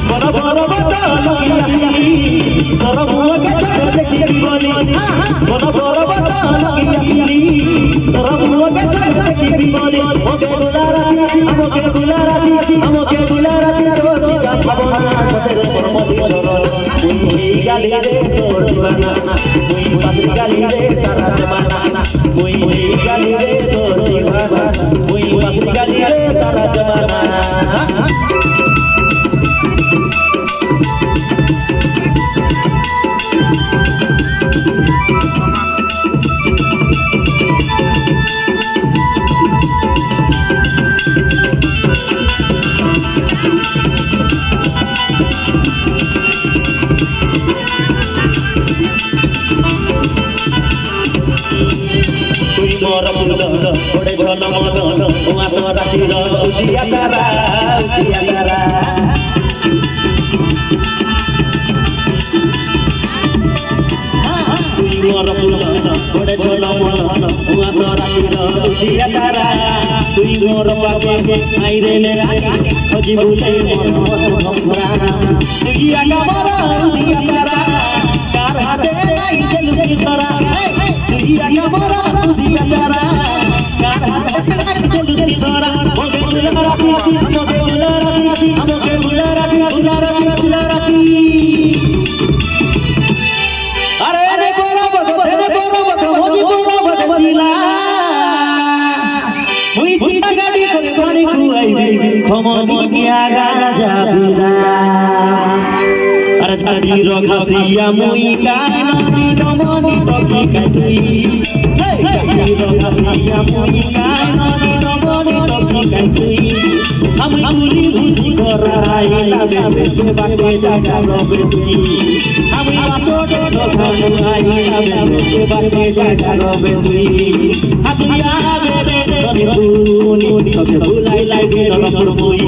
বড় বড় বড় লগিয়াছি তোর মুখে চোখ দেখিবি বলি বড় বড় বড় লগিয়াছি তোর মুখে চোখ দেখিবি বলি ওকে গুলারাতি আমাকে গুলারাতি তোর জানবনা তোর পরমতি চরণ তুই গালি রে তোর দিবানা তুই পাত্রী গালি রে সারা জমানা তুই গালি রে তোর দিবানা তুই পাত্রী গালি রে সারা জমানা मोर फूल थोड़े झल मन उहाँ तो राति उजिया तारा मोर फूल थोड़े झल मन उहाँ तो राति उजिया तारा तुई मोर पाके आई रे ले खोजी बुले मन भरा उजिया मोर उजिया तारा कार हाथे आई चलुकी तोरा उजिया मोर उजिया तारा कार हाथे चलुकी तोरा ओके गुलाराती हमके गुलाराती अरे रे बोला मोदी बोला बदचिला मुई चिता गाड़ी करे पानी कुआई खमनी किया गाजा बिना अरे तारी रखसिया मुई काई नदी दमनी टकी काई तारी रखसिया मुई काई नदी दमनी टकी काई हम गुली भूजी कराई लाबे से बाटे जागा रबे तुई हम वासो तो खाई लाबे से बाटे जागा रबे तुई हतिया बेरे नदी पुनी तके भुलाई लागे नरम मुई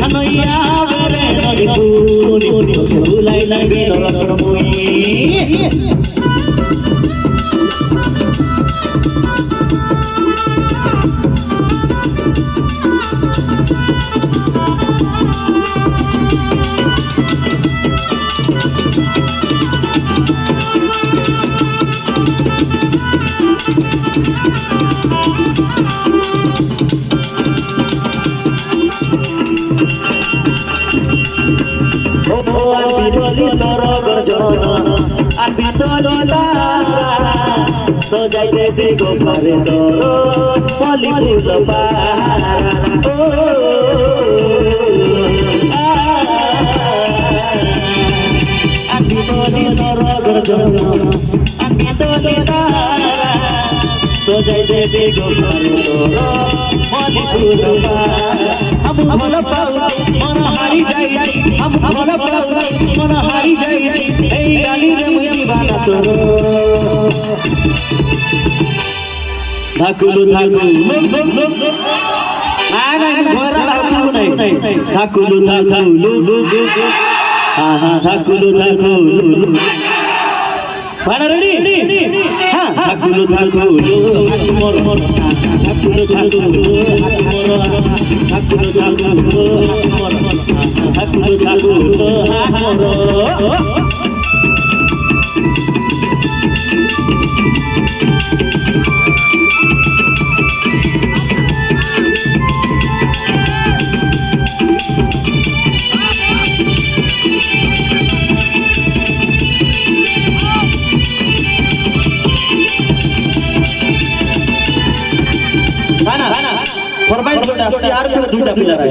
हनैया बेरे नदी पुनी तके भुलाई लागे नरम मुई तो जाइते देखो पारे तोरो पली फूल पारा आखी बोली सरगर जन आखी तो तारा तो जाइते देखो पारे तोरो पली फूल पारा हम भल पाउची मन हारी जाई हम भल पाउची मन हारी जाई ए गाली रे मुई बाना तोरो धाकुलु धाकुलु आना घोरा बाछू नहीं धाकुलु हां धाकुलु पाना रेडी हां धाकुलु मोर मोर धाकुलु हाथ मोर धाकुलु मोर धाकुलु हाथ मोर यार दूटा पिलर है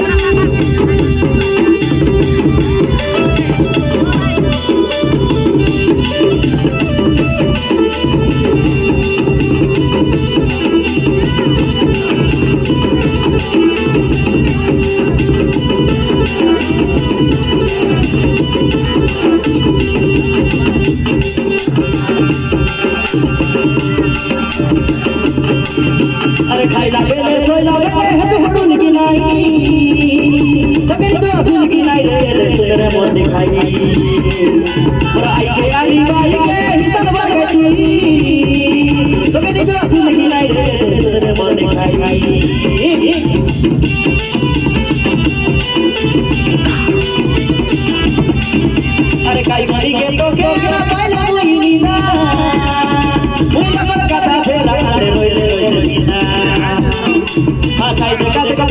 अरे खाइला बेले सोइला बेले है हडुन की नाई तबे तो असुल की नाई रे तेरे मोर दिखाई और आई के हिसन बागे तू तबे तो असुल की नाई रे तेरे मोर दिखाई Hey,